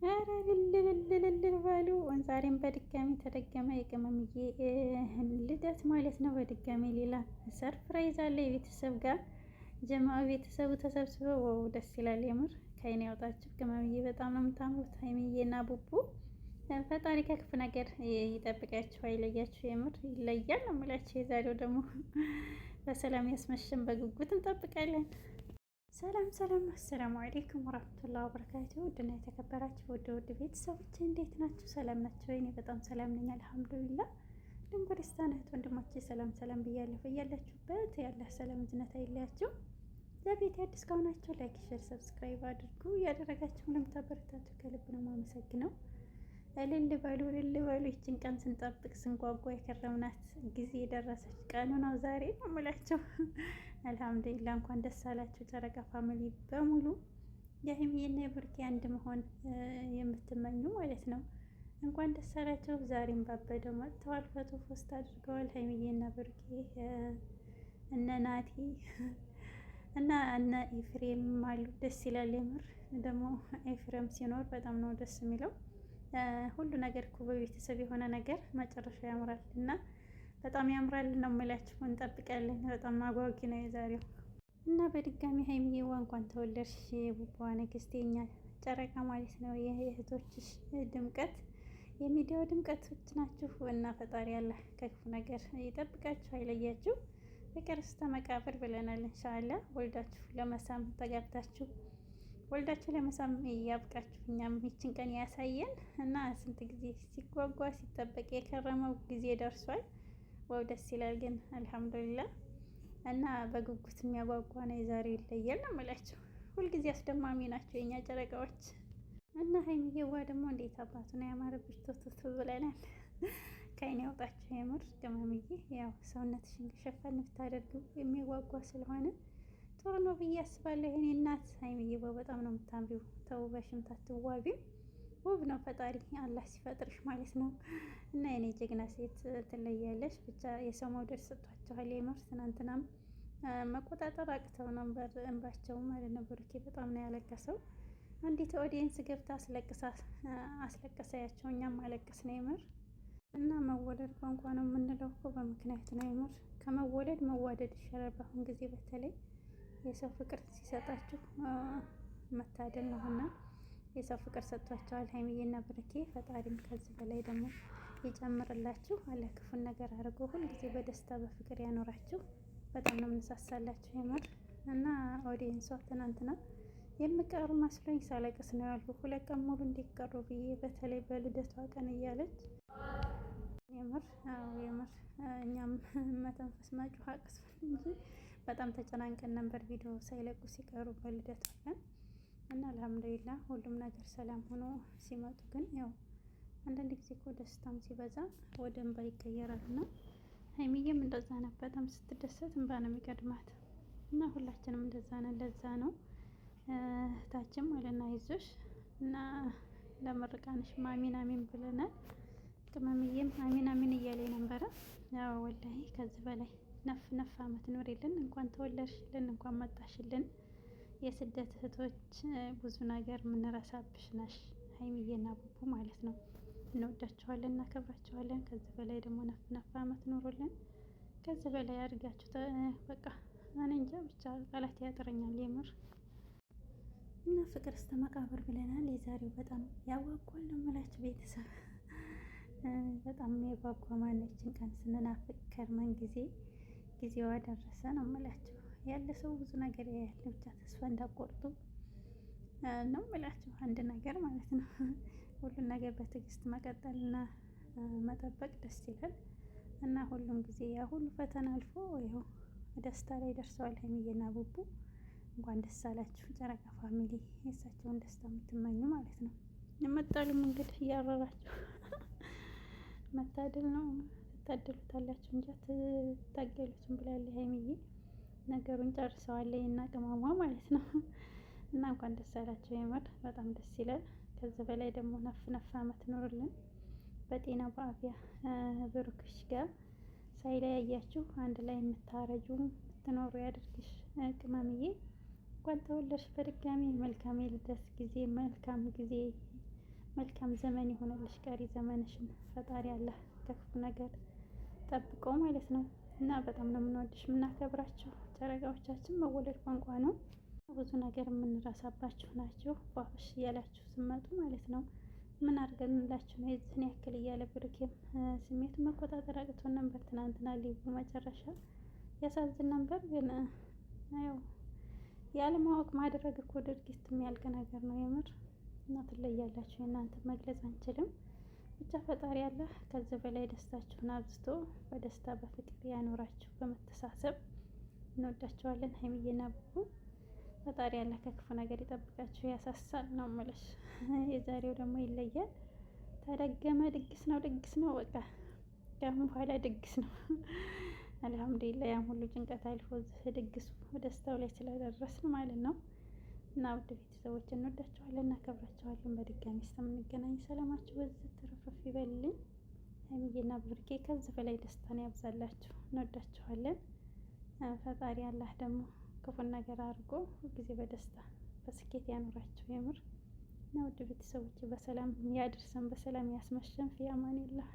ኧረ ልልልልልል በሉ ዛሬም በድጋሚ ተደገመ የቅመምዬ ልደት ማለት ነው። በድጋሚ ሌላ ሰርፕራይዝ አለ የቤተሰብ ጋር ጀማ ቤተሰቡ ተሰብስበው ወው ደስ ይላል። የምር ከአይን ያውጣችሁ። ቅመምዬ በጣም ነው የምታምሩት። ሀይሚዬና ቡቡ ፈጣሪ ከክፉ ነገር ይጠብቃችሁ፣ አይለያችሁ። የምር ይለያል ነው የምላችሁ። የዛሬው ደግሞ በሰላም ያስመሸን በጉጉት እንጠብቃለን። ሰላም ሰላም፣ አሰላሙ አለይኩም ወራህመቱላሂ ወበረካቱሁ። ውድና የተከበራችሁ ውድ ቤተሰቦች እንዴት ናችሁ? ሰላም ናችሁ? እኔ በጣም ሰላም ነኝ አልሐምዱሊላህ። ድንጉሪስታን እህት ወንድሞቼ ሰላም ሰላም ብያለሁ። እያላችሁበት ያለ ሰላም እዝነት አይለያችሁ። ለቤት አዲስ ከሆናችሁ ላይክ፣ ሼር፣ ሰብስክራይብ አድርጉ። እያደረጋችሁ ለምታበረታቱ ከልብ ነው የማመሰግነው። እልል በሉ እልል በሉ። ይችን ቀን ስንጠብቅ ስንጓጓ የከረምናት ጊዜ የደረሰች ቀኑ ነው ዛሬ ነው የምላቸው። አልሐምዱሊላህ እንኳን ደስ አላችሁ ጨረቃ ፋሚሊ በሙሉ። የሀይሚዬና የብሩኬ አንድ መሆን የምትመኙ ማለት ነው እንኳን ደስ አላቸው። ዛሬም ባበደው መጥተዋል። ፎቶ ፖስት አድርገዋል። ሀይሚዬና ብሩኬ እነ ናቲ እና እነ ኤፍሬም አሉ። ደስ ይላል የምር። ደግሞ ኤፍሬም ሲኖር በጣም ነው ደስ የሚለው። ሁሉ ነገር እኮ በቤተሰብ የሆነ ነገር መጨረሻ ያምራል እና በጣም ያምራል ነው የምላችሁ። እንጠብቃለን። በጣም አጓጊ ነው የዛሬው እና በድጋሚ ሀይሚዬዋ እንኳን ተወለድሽ የቡባዋ ንግስት፣ የኛ ጨረቃ ማለት ነው። የእህቶችሽ ድምቀት፣ የሚዲያው ድምቀቶች ናችሁ እና ፈጣሪ ያለ ከክፉ ነገር ይጠብቃችሁ፣ አይለያችሁ። ፍቅር እስከ መቃብር ብለናል። ኢንሻአላህ ወልዳችሁ ለመሳም ተጋብታችሁ ወልዳችሁ ለመሳም ያብቃችሁ። እኛም ይችን ቀን ያሳየን እና ስንት ጊዜ ሲጓጓ ሲጠበቅ የከረመው ጊዜ ደርሷል። ዋው ደስ ይላል ግን አልሐምዱሊላህ። እና በጉጉት የሚያጓጓ ነው የዛሬው። ይለያል ነው የምላቸው። ሁልጊዜ አስደማሚ ናቸው የኛ ጨረቃዎች። እና ሀይሚዬዋ ደግሞ እንዴት አባቱ ነው ያማረብሽ። ቶቶቶ ብለናል። ከአይን ያውጣቸው የምር ቅመምዬ። ያው ሰውነትሽን ከሸፈን ብታደርጊው የሚያጓጓ ስለሆነ ጥሩ ነው ብዬ አስባለሁ። የእኔ እናት ሀይሚዬዋ በጣም ነው የምታምሪው። ተውበሽም ታትዋቢም ውብ ነው ፈጣሪ አላህ ሲፈጥርሽ ማለት ነው። እና የኔ ጀግና ሴት ትለያለሽ። ብቻ የሰው መውደድ ሰጥቷቸዋል የምር። ትናንትናም መቆጣጠር አቅተው ነበር እንባቸው ማለት ነው። ብሩኬ በጣም ነው ያለቀሰው። አንዲት ኦዲየንስ ገብታ አስለቀሰያቸው። እኛም አለቀስ ነው የምር። እና መወለድ ቋንቋ ነው የምንለው እኮ በምክንያት ነው የምር። ከመወለድ መዋደድ ይሻላል በአሁን ጊዜ። በተለይ የሰው ፍቅር ሲሰጣችሁ መታደል ነው እና የሰው ፍቅር ሰጥቷቸዋል ሀይሚዬና ብሩኬ። ፈጣሪም ከዚህ በላይ ደግሞ ይጨምርላችሁ። አለ ክፉን ነገር አድርጎ ሁልጊዜ በደስታ በፍቅር ያኖራችሁ። በጣም ነው የምንሳሳላችሁ የምር። እና ኦዲየንሷ ትናንትና የምቀሩ መስሎኝ ሳለቅስ ነው ያልኩ። 2 ቀን ሙሉ እንዲቀሩ ብዬ በተለይ በልደቷ ቀን እያለች የምር የምር እኛም መተንፈስ መጮህ አቅስፈን እንጂ በጣም ተጨናንቀን ነበር ቪዲዮ ሳይለቁ ሲቀሩ በልደቷ ቀን። እና አልሐምዱሊላህ ሁሉም ነገር ሰላም ሆኖ ሲመጡ ግን ያው አንዳንድ ጊዜ እኮ ደስታም ሲበዛ ወደ እንባ ይቀየራል። እና ሀይሚዬም እንደዛ ነው። በጣም ስትደሰት እንባ ነው የሚቀድማት። እና ሁላችንም እንደዛ ነን። ለዛ ነው እህታችን ማለት ነው አይዞሽ እና ለምርቃንሽ አሚን አሚን ብለናል። ቅመምዬም አሚን አሚን እያለ ነበረ። ያው ወላሂ ከዚህ በላይ ነፍ ነፍ አመት ኖሪልን። እንኳን ተወለድሽልን፣ እንኳን መጣሽልን። የስደት እህቶች ብዙ ነገር የምንረሳብሽ ነሽ ሀይሚዬና ቡቡ ማለት ነው። እንወዳቸዋለን፣ እናከብራቸዋለን። ከዚህ በላይ ደግሞ ነፍ ነፍ አመት ኖሮልን ከዚህ በላይ አድርጋችሁ በቃ እኔ እንጃ ብቻ ቃላት ያጥረኛል የምር። እና ፍቅር እስከ መቃብር ብለናል። የዛሬው በጣም ያጓጓል ነው የምላችሁ ቤተሰብ። በጣም የጓጓ ማነችን ቀን ስንናፍቅ ከርመን ጊዜዋ ደረሰ ነው የምላችሁ። ያለ ሰው ብዙ ነገር ያያል። ብቻ ተስፋ እንዳቆርጡ ነው የምላችሁ። አንድ ነገር ማለት ነው ሁሉን ነገር በትዕግስት መቀጠልና መጠበቅ ደስ ይላል። እና ሁሉም ጊዜ ያ ሁሉ ፈተና አልፎ ይኸው ደስታ ላይ ደርሰዋል ሀይሚዬና ቡቡ። እንኳን ደስ አላችሁ ጨረቃ ፋሚሊ፣ የእሳቸውን ደስታ የምትመኙ ማለት ነው። የመጣሉም እንግዲህ እያረራችሁ መታደል ነው። ትታደሉታላችሁ እንጂ ትታገሉትም ብላለች ሀይሚዬ። ነገሩን ጨርሰዋለች እና ቅመሟ ማለት ነው። እና እንኳን ደስ አላችሁ የምር በጣም ደስ ይላል። ከዚህ በላይ ደግሞ ነፍ ነፍ አመት ኖርልን በጤና በአፍያ ብሩክሽ ጋር ሳይለያያችሁ አንድ ላይ የምታረጁ የምትኖሩ ያድርግሽ ቅመምዬ። እንኳን ተወለድሽ በድጋሚ። መልካም የልደት ጊዜ፣ መልካም ጊዜ መልካም ዘመን ይሆንልሽ። ቀሪ ዘመንሽን ፈጣሪ አለ ከክፉ ነገር ጠብቆ ማለት ነው። እና በጣም ነው የምንወድሽ የምናከብራችሁ ጨረቃዎቻችን። መወለድ ቋንቋ ነው። ብዙ ነገር የምንረሳባችሁ ናችሁ። ፏፍሽ እያላችሁ ስመጡ ማለት ነው። ምን አድርገንላችሁ ነው የዚህን ያክል እያለ ብሩኬም ስሜቱን መቆጣጠር አቅቶን ነበር ትናንትና ሊቡ መጨረሻ ያሳዝን ነበር። ግን ያው ያለማወቅ ማድረግ እኮ ድርጊት የሚያልቅ ነገር ነው የምር። እና ትለያላችሁ። የእናንተ መግለጽ አንችልም። ብቻ ፈጣሪ አለ ከዚህ በላይ ደስታችሁን አብዝቶ በደስታ በፍቅር ያኖራችሁ በመተሳሰብ እንወዳቸዋለን። ሀይሚዬና ቡቡ ፈጣሪ ያለ ከክፉ ነገር ይጠብቃችሁ። ያሳሳል ነው የምልሽ። የዛሬው ደግሞ ይለያል። ተደገመ። ድግስ ነው በቃ ከአሁን በኋላ ድግስ ነው። አልሐምዱሊላህ ያም ሁሉ ጭንቀት አልፎ ድግሱ ደስታው ላይ ስለደረስን ማለት ነው። እና ውድ ቤተሰቦች እንወዳቸዋለን፣ እናከብራቸዋለን። በድጋሚ እስከምንገናኝ ሰላማችሁ በዚህ ትርፍርፍ ይበልልኝ። ሀይሚዬና ብሩኬ ከዚህ በላይ ደስታን ያብዛላችሁ። እንወዳቸዋለን። ፈጣሪ አላህ ደግሞ ክፉን ነገር አድርጎ ሁልጊዜ በደስታ በስኬት ያኖራቸው የምር። እና ውድ ቤተሰቦች በሰላም ያድርሰን፣ በሰላም ያስመሸን። ፊ አማኒላህ